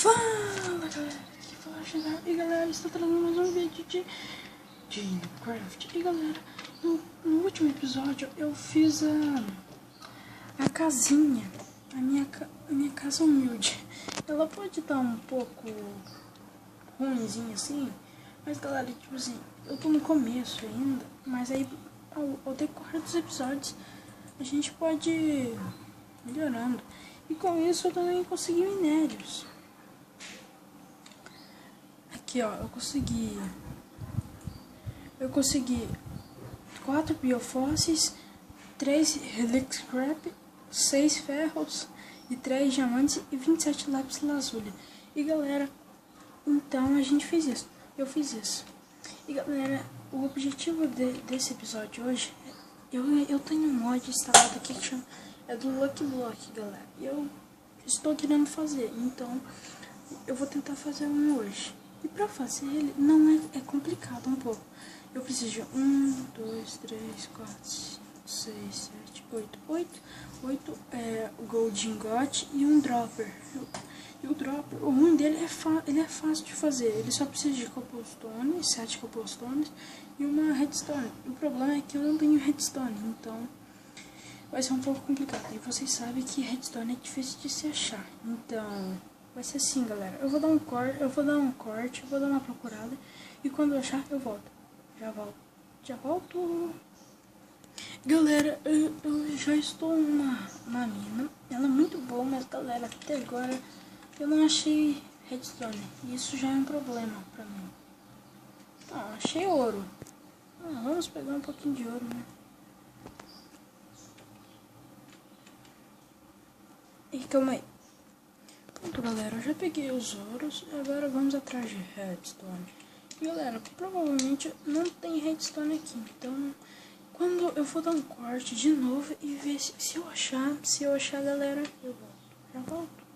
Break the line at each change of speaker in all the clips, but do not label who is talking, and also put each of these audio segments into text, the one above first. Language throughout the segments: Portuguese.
Fala galera, aqui fala chegar e galera, está trazendo mais um vídeo de Minecraft. E galera, no último episódio eu fiz a casinha, a minha casa humilde. Ela pode estar um pouco ruimzinha assim, mas galera, tipo assim, eu tô no começo ainda, mas aí ao decorrer dos episódios a gente pode ir melhorando. E com isso eu também consegui minérios. Aqui ó, eu consegui 4 biofósseis, 3 helix scrap, 6 ferros e 3 diamantes e 27 lápis lazuli. E galera, então a gente fez isso, eu fiz isso. E galera, o objetivo desse episódio hoje, eu tenho um mod instalado aqui que chama, é do Lucky Block, galera. E eu estou querendo fazer, então eu vou tentar fazer um hoje. E pra fazer ele não é complicado um pouco. Eu preciso de 1, 2, 3, 4, 5, 6, 7, 8 gold ingot e um dropper. E o dropper, o ruim dele ele é fácil de fazer. Ele só precisa de cobblestone, 7 cobblestones e uma redstone. O problema é que eu não tenho redstone, então vai ser um pouco complicado. E vocês sabem que redstone é difícil de se achar. Então vai ser assim, galera. Eu vou dar um corte, eu vou dar uma procurada e quando eu achar eu volto. Já volto. Galera, eu já estou na mina. Ela é muito boa, mas galera, até agora eu não achei redstone. E isso já é um problema pra mim. Ah, achei ouro. Vamos pegar um pouquinho de ouro, né? E calma aí. Pronto, galera, eu já peguei os ouros. Agora vamos atrás de redstone. E galera, provavelmente não tem redstone aqui. Então, quando eu vou dar um corte de novo e ver se eu achar, galera, eu volto. Já volto.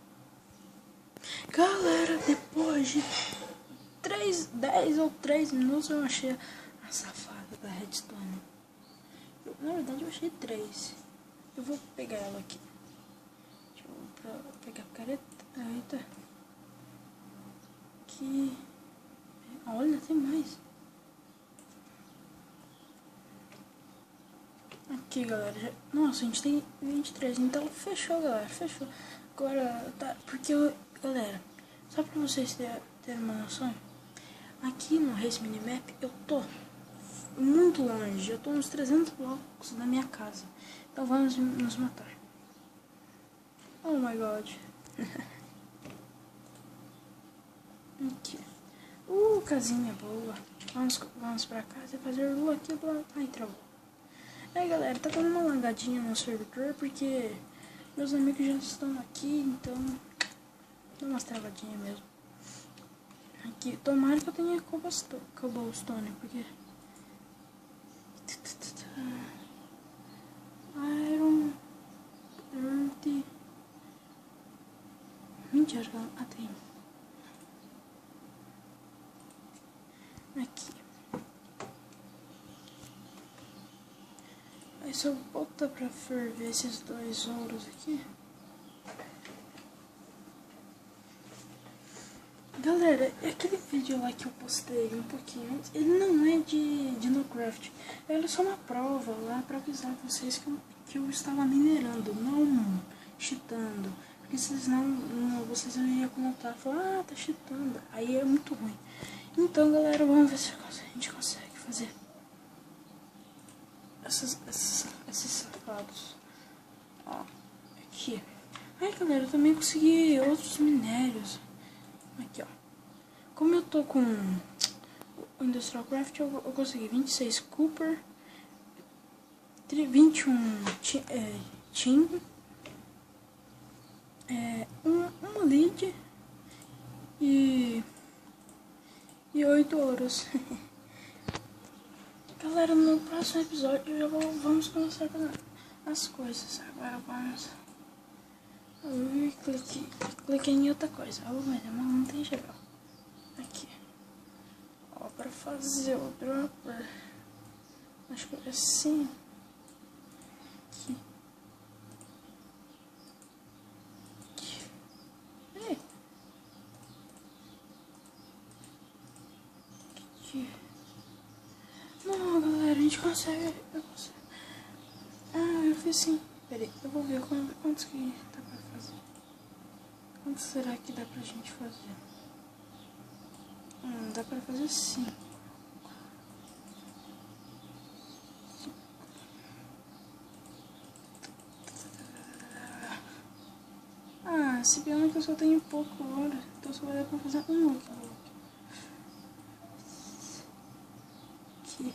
Galera, depois de 10 ou 3 minutos eu achei a safada da redstone. Na verdade eu achei 3. Eu vou pegar ela aqui. Deixa eu pegar a careta. Eita. Aqui. Olha, tem mais. Aqui, galera. Nossa, a gente tem 23. Então, fechou, galera. Fechou. Agora, tá. Porque, galera, só pra vocês terem uma noção. Aqui no Race Minimap, eu tô muito longe. Eu tô uns 300 blocos da minha casa. Então, vamos nos matar. Oh, my God. Aqui. Casinha boa. Vamos pra casa e fazer o Lucky Block. Ai, travou. Aí galera, tá dando uma lagadinha no servidor porque meus amigos já estão aqui, então dá umas travadinhas mesmo. Aqui, tomara que eu tenha cobblestone, porque Iron, Earth, mentira, tem. Aqui. Aí se eu botar pra ferver esses 2 ouros aqui. Galera, aquele vídeo lá que eu postei um pouquinho antes, ele não é de Minecraft. Ele é só uma prova lá pra avisar vocês que eu estava minerando, não cheatando. Porque senão vocês iriam comentar, falar, tá cheatando. Aí é muito ruim. Então galera, vamos ver se a gente consegue fazer esses safados. Ó, aqui. Ai galera, eu também consegui outros minérios. Aqui ó. Como eu tô com o Industrial Craft, eu consegui 26 Cooper, 21 Tin, uma lead e 8 ouros. Galera, no próximo episódio vamos começar com as coisas. Agora vamos. Cliquei em outra coisa. Mas não tem geral. Aqui. Ó, pra fazer o dropper. Acho que é assim. Aqui. aqui. Não, galera, a gente consegue. Eu consigo. Ah, eu fiz sim. Pera aí, eu vou ver quantos que dá pra fazer. Quantos será que dá pra gente fazer? Dá pra fazer sim. Se pena que eu só tenho pouco ouro, então só vai dar pra fazer um Lucky Block. Aqui.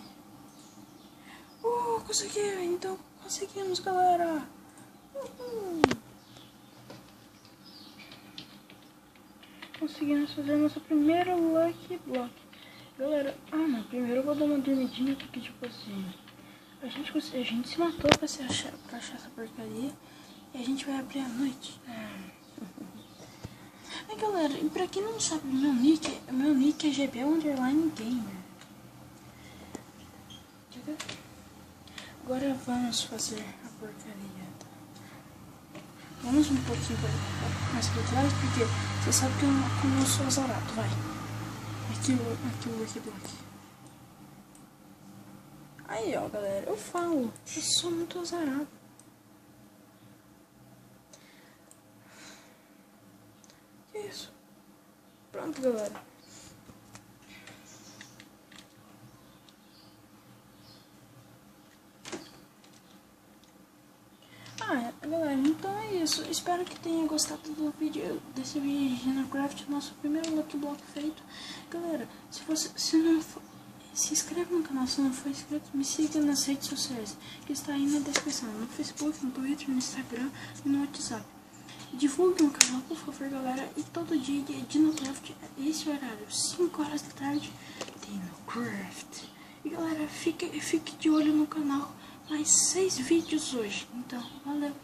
Consegui! Então conseguimos, galera! Conseguimos fazer nosso primeiro Lucky Block. Galera, não, primeiro eu vou dar uma dormidinha porque, tipo assim, a gente se matou pra achar essa porcaria e a gente vai abrir à noite. Galera, e pra quem não sabe, meu nick é GB_Gamer. Agora vamos fazer a porcaria. Vamos um pouquinho mais pra trás, porque você sabe que eu não sou azarado, vai. Aqui o Lucky Block. Aí, ó, galera, eu falo, eu sou muito azarado. Que isso? Pronto, galera. Galera, então é isso. Espero que tenha gostado do vídeo, desse vídeo de Minecraft, nosso primeiro Lucky Block feito. Galera, se não for, se inscreve no canal se não for inscrito, me siga nas redes sociais, que está aí na descrição, no Facebook, no Twitter, no Instagram e no WhatsApp. Divulguem o canal, por favor, galera, e todo dia de Dinocraft, esse horário, 5 horas da tarde, Dinocraft. E galera, fique de olho no canal, mais 6 vídeos hoje. Então, valeu!